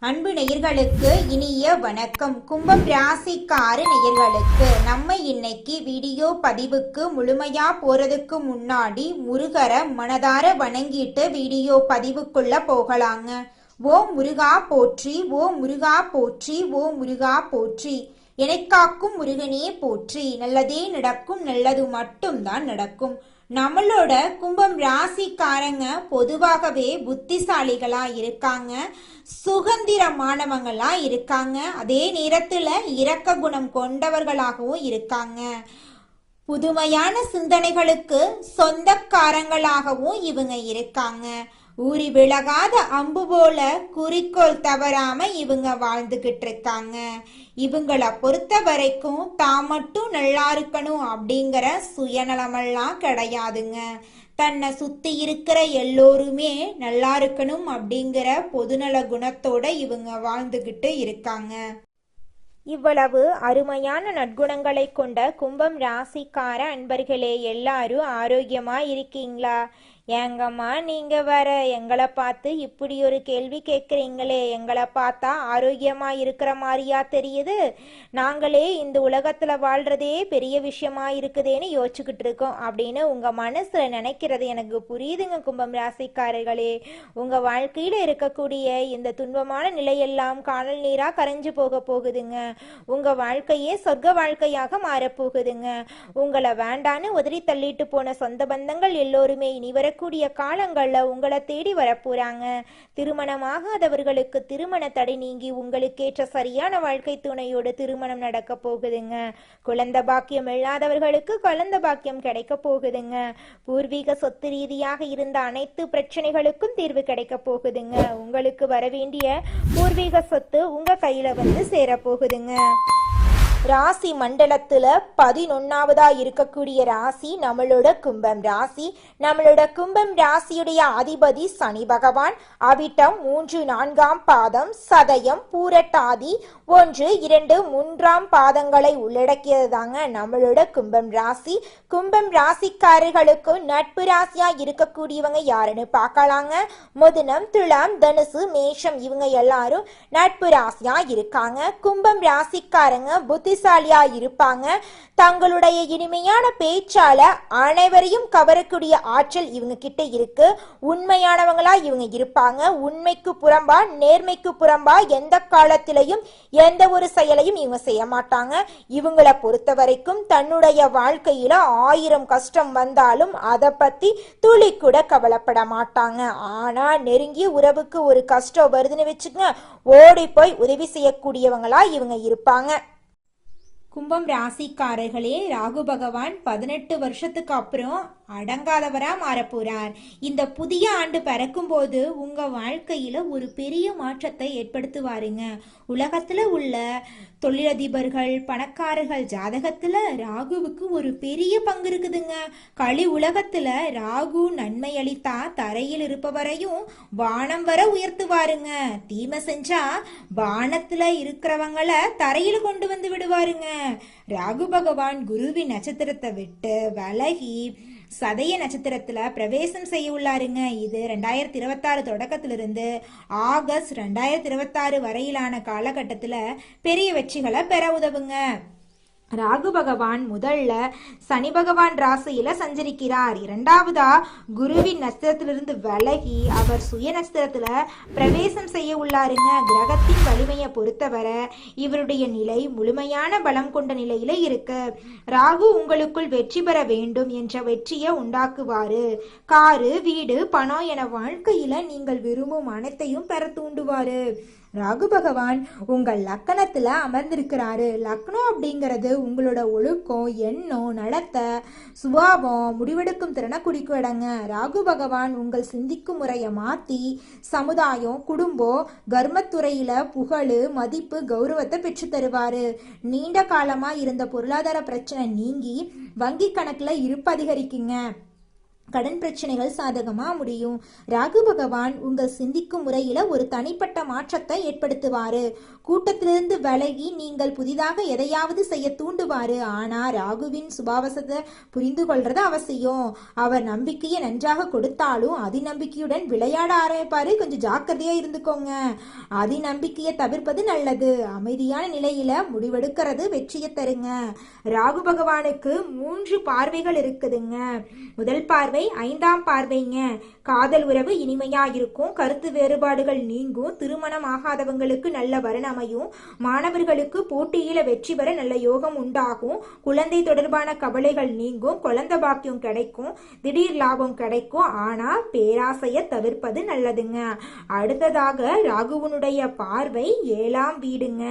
அன்பு நேயர்களுக்கு இனிய வணக்கம். கும்பம் ராசிக்கார நேயர்களுக்கு நம்ம இன்னைக்கு வீடியோ பதிவுக்கு முழுமையா போறதுக்கு முன்னாடி முருகரை மனதார வணங்கிட்டு வீடியோ பதிவுக்குள்ள போகலாங்க. ஓ முருகா போற்றி, ஓ முருகா போற்றி, ஓ முருகா போற்றி. எனக்காக்கும் முருகனே போற்றி. நல்லதே நடக்கும், நல்லது மட்டும்தான் நடக்கும். நம்மளோட கும்பம் ராசிக்காரங்க பொதுவாகவே புத்திசாலிகளா இருக்காங்க, சுதந்திரமானவங்களா இருக்காங்க, அதே நேரத்துல இரக்க குணம் கொண்டவர்களாகவும் இருக்காங்க. புதுமையான சிந்தனைகளுக்கு சொந்தக்காரங்களாகவும் இவங்க இருக்காங்க. ஊறி விலகாத அம்பு போல குறிக்கோள் தவறாம இவங்க வாழ்ந்துகிட்டு இருக்காங்க. இவங்கள பொறுத்த வரைக்கும் தான் மட்டும் நல்லா இருக்கணும் அப்படிங்கிற சுயநலமெல்லாம் கிடையாதுங்க. தன்னை சுத்தி இருக்கிற எல்லோருமே நல்லா இருக்கணும் அப்படிங்கிற பொதுநல குணத்தோட இவங்க வாழ்ந்துகிட்டு இருக்காங்க. இவ்வளவு அருமையான நற்குணங்களை கொண்ட கும்பம் ராசிக்கார அன்பர்களே, எல்லாரும் ஆரோக்கியமா இருக்கீங்களா? ஏங்கம்மா நீங்க வர எங்களை பார்த்து இப்படி ஒரு கேள்வி கேட்குறீங்களே, எங்களை பார்த்தா ஆரோக்கியமா இருக்கிற மாதிரியா தெரியுது? நாங்களே இந்த உலகத்துல வாழ்றதே பெரிய விஷயமா இருக்குதேன்னு யோசிச்சுக்கிட்டு இருக்கோம் அப்படின்னு உங்க மனசுல நினைக்கிறது எனக்கு புரியுதுங்க. கும்பம் ராசிக்காரர்களே, உங்க வாழ்க்கையில இருக்கக்கூடிய இந்த துன்பமான நிலையெல்லாம் காணல் நீரா கரைஞ்சு போக போகுதுங்க. உங்க வாழ்க்கையே சொர்க்க வாழ்க்கையாக மாறப்போகுதுங்க. உங்களை வேண்டான்னு உதறி தள்ளிட்டு போன சொந்த பந்தங்கள் எல்லோருமே இனி வரக்கூடிய காலங்கள்ல உங்களை தேடி வரப்போறாங்க. திருமணமாகாதவர்களுக்கு திருமண தடை நீங்கி உங்களுக்கேற்ற சரியான வாழ்க்கை துணையோடு திருமணம் நடக்க போகுதுங்க. குழந்தை பாக்கியம் இல்லாதவர்களுக்கு குழந்தை பாக்கியம் கிடைக்க போகுதுங்க. பூர்வீக சொத்து ரீதியாக இருந்த அனைத்து பிரச்சனைகளுக்கும் தீர்வு கிடைக்க போகுதுங்க. உங்களுக்கு வர வேண்டிய பூர்வீக சொத்து உங்க கையில வந்து சேர போகுதுங்க. ராசி மண்டலத்துல 11வதா இருக்கக்கூடிய ராசி நம்மளோட கும்பம் ராசி. நம்மளோட கும்பம் ராசியுடைய அதிபதி சனி பகவான். அவிட்டம் 3, 4ஆம் பாதம், சதயம், பூரட்டாதி 1, 2, 3ஆம் பாதங்களை உள்ளடக்கியது தாங்க நம்மளோட கும்பம் ராசி. கும்பம் ராசிக்காரர்களுக்கு நட்பு ராசியா இருக்கக்கூடியவங்க யாருன்னு பார்க்கலாங்க. மிதுனம், துலாம், தனுசு, மேஷம் இவங்க எல்லாரும் நட்பு ராசியா இருக்காங்க. கும்பம் ராசிக்காரங்க புத்திசாலியா இருப்பாங்க. தங்களுடைய இனிமையான பேச்சால அனைவரையும் கவரக்கூடிய ஆற்றல் இவங்க கிட்ட இருக்கு. உண்மையானவங்களா இவங்க இருப்பாங்க. உண்மைக்கு புறம்பா, நேர்மைக்கு புறம்பா எந்த காலத்திலையும் எந்த ஒரு செயலையும் இவங்க செய்ய மாட்டாங்க. இவங்களை பொறுத்த வரைக்கும் தன்னுடைய வாழ்க்கையில 1000 கஷ்டம் வந்தாலும் அதை பத்தி துளி கூட கவலைப்பட மாட்டாங்க. ஆனா நெருங்கிய உறவுக்கு ஒரு கஷ்டம் வருதுன்னு வச்சுக்கங்க, ஓடி போய் உதவி செய்யக்கூடியவங்களா இவங்க இருப்பாங்க. கும்பம் ராசிக்காரர்களே, ராகு பகவான் 18 வருஷத்துக்கு அப்புறம் அடங்காதவரா மாறப்போறார். இந்த புதிய ஆண்டு பிறக்கும் போது உங்க வாழ்க்கையில ஒரு பெரிய மாற்றத்தை ஏற்படுத்துவாருங்க. உலகத்துல உள்ள தொழிலதிபர்கள், பணக்காரர்கள் ஜாதகத்துல ராகுவுக்கு ஒரு பெரிய பங்கு இருக்குதுங்க. களி உலகத்துல ராகு நன்மை அளித்தா தரையில் இருப்பவரையும் வானம் வர உயர்த்துவாருங்க. தீமை செஞ்சா வானத்துல இருக்கிறவங்கள தரையில கொண்டு வந்து விடுவாருங்க. ராகு பகவான் குருவின் நட்சத்திரத்தை விட்டு விலகி சதய நட்சத்திரத்துல பிரவேசம் செய்ய உள்ளாருங்க. இது 2026 தொடக்கத்திலிருந்து ஆகஸ்ட் 2026 வரையிலான காலகட்டத்துல பெரிய வெற்றிகளை பெற உதவுங்க. ராகு பகவான் முதல்ல சனி பகவான் ராசியில சஞ்சரிக்கிறார். 2வதா குருவின் நட்சத்திரத்திலிருந்து விலகி அவர் சுய நட்சத்திரத்துல பிரவேசம் செய்ய உள்ளாருங்க. கிரகத்தின் வலிமையை பொறுத்தவரை இவருடைய நிலை முழுமையான பலம் கொண்ட நிலையில இருக்கு. ராகு உங்களுக்குள் வெற்றி பெற வேண்டும் என்ற வெற்றியை உண்டாக்குவாரு. காரு, வீடு, பணம் என வாழ்க்கையில நீங்கள் விரும்பும் அனைத்தையும் பெற தூண்டுவாரு. ராகு பகவான் உங்கள் லக்கணத்துல அமர்ந்திருக்கிறாரு. லக்னம் அப்படிங்கிறது உங்களோட ஒழுக்கம், எண்ணம், நடத்தை, சுபாவம், முடிவெடுக்கும் திறனை குறிக்கும் இடங்க. ராகு பகவான் உங்கள் சிந்திக்கும் முறையை மாத்தி சமுதாயம், குடும்பம், கர்மத்துறையில புகழ், மதிப்பு, கௌரவத்தை பெற்று தருவாரு. நீண்ட காலமா இருந்த பொருளாதார பிரச்சனை நீங்கி வங்கி கணக்குல இருப்பு அதிகரிக்குங்க. கடன் பிரச்சனைகள் சாதகமா முடியும். ராகு பகவான் உங்கள் சிந்திக்கும் முறையில ஒரு தனிப்பட்ட மாற்றத்தை ஏற்படுத்துவாரு. கூட்டத்திலிருந்து விலகி நீங்கள் புதிதாக எதையாவது செய்ய தூண்டுவாரு. ஆனா ராகுவின் சுபாவசத்தை புரிந்து கொள்றது அவசியம். அவர் நம்பிக்கையை நன்றாக கொடுத்தாலும் அதிநம்பிக்கையுடன் விளையாட ஆரம்பிப்பாரு. கொஞ்சம் ஜாக்கிரதையா இருந்துக்கோங்க. அதிநம்பிக்கையை தவிர்ப்பது நல்லது. அமைதியான நிலையில முடிவெடுக்கிறது வெற்றியை தருங்க. ராகு பகவானுக்கு 3 பார்வைகள் இருக்குதுங்க. முதல் பார்வை 5ஆம் பார்வைங்க. காதல் உறவு இனிமையா இருக்கும். கருத்து வேறுபாடுகள் நீங்கும். திருமணம் ஆகாதவங்களுக்கு நல்ல வரன் அமையும். மாணவர்களுக்கு போட்டியில வெற்றி பெற நல்ல யோகம் உண்டாகும். குழந்தை தொடர்பான கவலைகள் நீங்கும். குழந்தை பாக்கியம் கிடைக்கும். திடீர் லாபம் கிடைக்கும். ஆனா பேராசையை தவிர்ப்பது நல்லதுங்க. அடுத்ததாக ராகுவனுடைய பார்வை 7ஆம் வீடுங்க.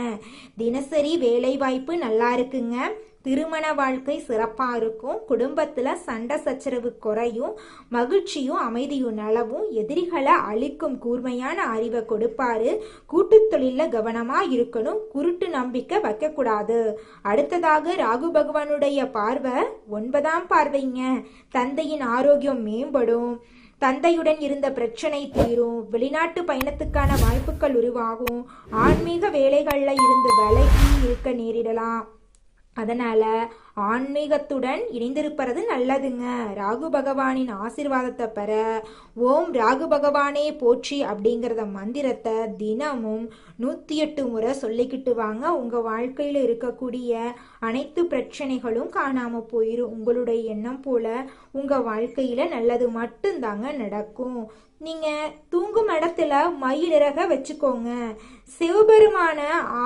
தினசரி வேலை வாய்ப்பு நல்லா இருக்குங்க. திருமண வாழ்க்கை சிறப்பா இருக்கும். குடும்பத்துல சண்டை சச்சரவு குறையும். மகிழ்ச்சியும் அமைதியும் நலவும். எதிரிகளை அழிக்கும் கூர்மையான அறிவை கொடுப்பாரு. கூட்டு தொழில கவனமா இருக்கணும். குருட்டு நம்பிக்கை வைக்க கூடாது. அடுத்ததாக ராகு பகவானுடைய பார்வை 9ஆம் பார்வைங்க. தந்தையின் ஆரோக்கியம் மேம்படும். தந்தையுடன் இருந்த பிரச்சனை தீரும். வெளிநாட்டு பயணத்துக்கான வாய்ப்புகள் உருவாகும். ஆன்மீக வேலைகள்ல இருந்து விலகி இருக்க நேரிடலாம். அதனால ஆன்மீகத்துடன் இணைந்திருப்பது நல்லதுங்க. ராகு பகவானின் ஆசீர்வாதத்தை பெற ஓம் ராகு பகவானே போற்றி அப்படிங்கிறத மந்திரத்தை தினமும் 108 முறை சொல்லிக்கிட்டு வாங்க. உங்க வாழ்க்கையில இருக்கக்கூடிய அனைத்து பிரச்சனைகளும் காணாம போயிடும். உங்களுடைய எண்ணம் போல உங்க வாழ்க்கையில நல்லது மட்டும்தாங்க நடக்கும். நீங்க தூங்கும் இடத்துல மயிலிறக வச்சுக்கோங்க. சிவபெருமான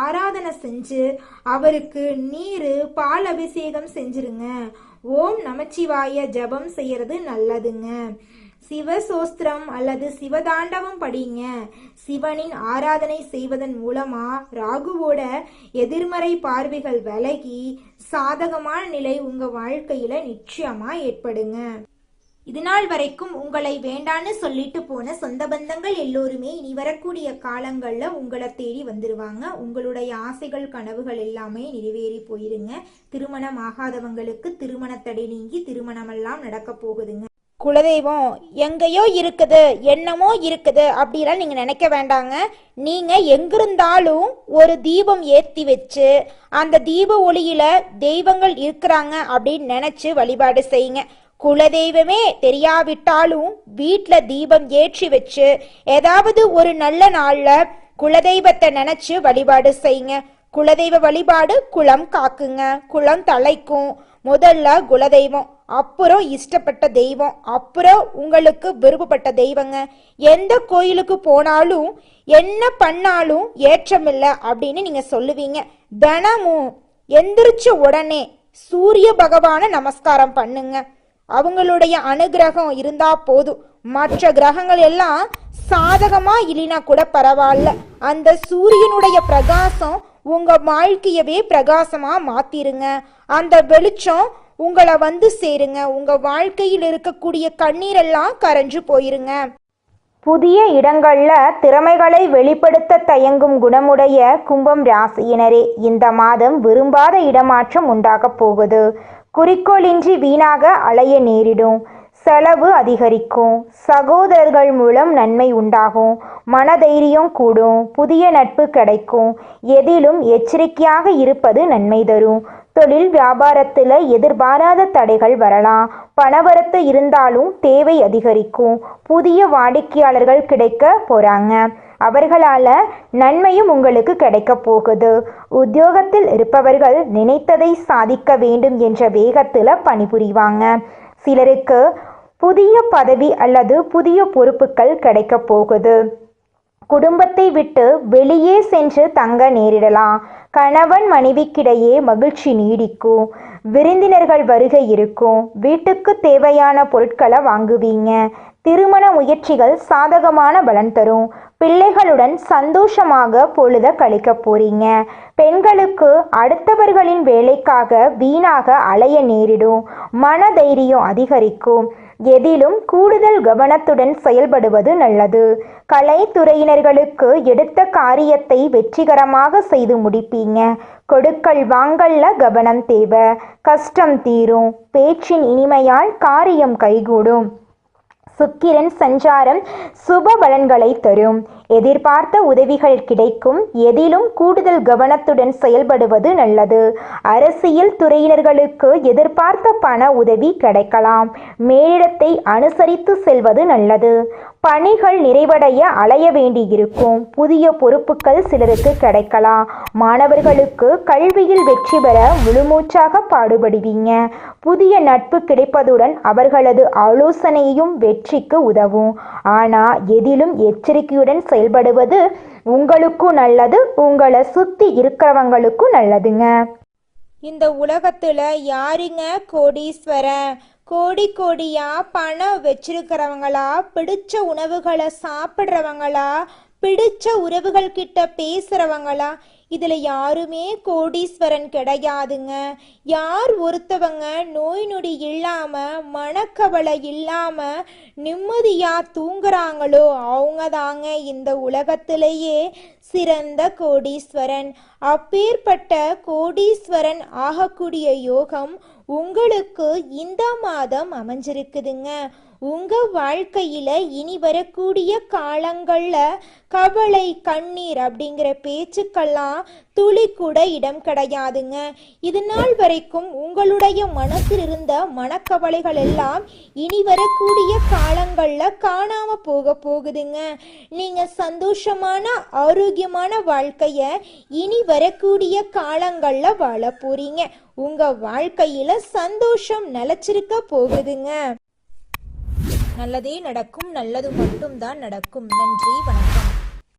ஆராதனை செஞ்சு அவருக்கு நீரு பால் அபிஷேகம் செஞ்சிருங்க. ஓம் நமச்சிவாய ஜபம் செய்யறது நல்லதுங்க. சிவசோஸ்திரம் அல்லது சிவதாண்டவம் படிங்க. சிவனின் ஆராதனை செய்வதன் மூலமா ராகுவோட எதிர்மறை பார்வைகள் விலகி சாதகமான நிலை உங்க வாழ்க்கையில நிச்சயமா ஏற்படுங்க. இதுநாள் வரைக்கும் உங்களை வேண்டான்னு சொல்லிட்டு போன சொந்த பந்தங்கள் எல்லோருமே இனி வரக்கூடிய காலங்கள்ல உங்களை தேடி வந்துருவாங்க. உங்களுடைய ஆசைகள் கனவுகள் எல்லாமே நிறைவேறி போயிருங்க. திருமணம் ஆகாதவங்களுக்கு திருமண தடை நீங்கி திருமணமெல்லாம் நடக்க போகுதுங்க. குலதெய்வம் எங்கேயோ இருக்குது, என்னமோ இருக்குது அப்படிலாம் நீங்க நினைக்க வேண்டாங்க. நீங்க எங்கிருந்தாலும் ஒரு தீபம் ஏற்றி வச்சு அந்த தீப ஒளியில தெய்வங்கள் இருக்கிறாங்க அப்படின்னு நினைச்சு வழிபாடு செய்யுங்க. குலதெய்வமே தெரியாவிட்டாலும் வீட்டில் தீபம் ஏற்றி வச்சு ஏதாவது ஒரு நல்ல நாள்ல குலதெய்வத்தை நினைச்சு வழிபாடு செய்யுங்க. குலதெய்வ வழிபாடு குலம் காக்குங்க. குலம் தலைக்கும். முதல்ல குலதெய்வம், அப்புறம் இஷ்டப்பட்ட தெய்வம், அப்புறம் உங்களுக்கு விருப்பப்பட்ட தெய்வங்க. எந்த கோயிலுக்கு போனாலும் என்ன பண்ணாலும் ஏற்றமில்லை அப்படின்னு நீங்க சொல்லுவீங்க. தினமும் எந்திரிச்ச உடனே சூரிய பகவான நமஸ்காரம் பண்ணுங்க. அவங்களுடைய அனுகிரகம் இருந்தா போதும். மற்ற கிரகங்கள் எல்லாம் சாதகமா இல்லைனா கூட பரவாயில்ல. அந்த சூரியனுடைய பிரகாசம் உங்க வாழ்க்கையவே பிரகாசமா மாத்திருங்க. அந்த வெளிச்சம் உங்களை வந்து சேருங்க. உங்க வாழ்க்கையில் இருக்கக்கூடிய கண்ணீரெல்லாம் கரைஞ்சு போயிருங்க. புதிய இடங்கள்ல திறமைகளை வெளிப்படுத்த தயங்கும் குணமுடைய கும்பம் ராசியினரே, இந்த மாதம் விரும்பாத இடமாற்றம் உண்டாக போகுது. குறிக்கோளின்றி வீணாக அலைய நேரிடும். செலவு அதிகரிக்கும். சகோதரர்கள் மூலம் நன்மை உண்டாகும். மனதைரியம் கூடும். புதிய நட்பு கிடைக்கும். எதிலும் எச்சரிக்கையாக இருப்பது நன்மை தரும். தொழில் வியாபாரத்தில் எதிர்பாராத தடைகள் வரலாம். பணவரத்து இருந்தாலும் தேவை அதிகரிக்கும். புதிய வாடிக்கையாளர்கள் கிடைக்க போறாங்க. அவர்களால நன்மையும் உங்களுக்கு கிடைக்க போகுது. உத்தியோகத்தில் இருப்பவர்கள் நினைத்ததை சாதிக்க வேண்டும் என்ற வேகத்தில் பணிபுரிவாங்க. சிலருக்கு புதிய பதவி அல்லது புதிய பொறுப்புகள் கிடைக்க போகுது. குடும்பத்தை விட்டு வெளியே சென்று தங்க நேரிடலாம். கணவன் மனைவிக்கிடையே மகிழ்ச்சி நீடிக்கும். விருந்தினர்கள் வருகை இருக்கும். வீட்டுக்கு தேவையான பொருட்களை வாங்குவீங்க. திருமண முயற்சிகள் சாதகமான பலன் தரும். பிள்ளைகளுடன் சந்தோஷமாக பொழுத கழிக்க போறீங்க. பெண்களுக்கு அடுத்தவர்களின் வேலைக்காக வீணாக அலைய நேரிடும். மனதைரியம் அதிகரிக்கும். எதிலும் கூடுதல் கவனத்துடன் செயல்படுவது நல்லது. கலைத்துறையினர்களுக்கு எடுத்த காரியத்தை வெற்றிகரமாக செய்து முடிப்பீங்க. கொடுக்கல் வாங்கல்ல கவனம் தேவை. கஷ்டம் தீரும். பேச்சின் இனிமையால் காரியம் கைகூடும். சுக்கிரன் சஞ்சாரம் சுப பலன்களை தரும். எதிர்பார்த்த உதவிகள் கிடைக்கும். எதிலும் கூடுதல் கவனத்துடன் செயல்படுவது நல்லது. அரசியல் துறையினர்களுக்கு எதிர்பார்த்த பண உதவி கிடைக்கலாம். மேலிடத்தை அனுசரித்து செல்வது நல்லது. பணிகள் நிறைவடைய அலைய வேண்டியிருக்கும். புதிய பொறுப்புகள் சிலருக்கு கிடைக்கலாம். மாணவர்களுக்கு கல்வியில் வெற்றி பெற முழுமூச்சாக பாடுபடுவீங்க. புதிய நட்பு கிடைப்பதுடன் அவர்களது ஆலோசனையும் வெற்றிக்கு உதவும். ஆனால் எதிலும் எச்சரிக்கையுடன் செயல்படுவது உங்களுக்கும் நல்லது, உங்களை சுற்றி இருக்கிறவங்களுக்கும் நல்லதுங்க. இந்த உலகத்துல யாருங்க கோடீஸ்வரன்? கோடி கோடியா பணம் வச்சிருக்கிறவங்களா, பிடிச்ச உணவுகளை சாப்பிட்றவங்களா, பிடிச்ச உறவுகள் கிட்ட பேசுறவங்களா? இதுல யாருமே கோடீஸ்வரன் கிடையாதுங்க. யார் ஒருத்தவங்க நோய் நொடி இல்லாம மனக்கவலை இல்லாம நிம்மதியா தூங்குறாங்களோ அவங்க தாங்க இந்த உலகத்திலேயே சிறந்த கோடீஸ்வரன். அப்பேற்பட்ட கோடீஸ்வரன் ஆகக்கூடிய யோகம் உங்களுக்கு இந்த மாதம் அமைஞ்சிருக்குதுங்க. உங்க வாழ்க்கையில இனி வரக்கூடிய காலங்கள்ல கவலை கண்ணீர் அப்படிங்கிற பேச்சுக்கெல்லாம் துளி கூட இடம் கிடையாதுங்க. இது நாள் வரைக்கும் உங்களுடைய மனசில் இருந்த மனக்கவலைகள் எல்லாம் இனி வரக்கூடிய காலங்கள்ல காணாம போகுதுங்க. நீங்க சந்தோஷமான ஆரோக்கியமான வாழ்க்கைய இனி வரக்கூடிய காலங்கள்ல வாழ போறீங்க. உங்க வாழ்க்கையில சந்தோஷம் நிலைச்சிருக்க போகுதுங்க. நல்லதே நடக்கும். நல்லது மட்டும்தான் நடக்கும். நன்றி, வணக்கம்.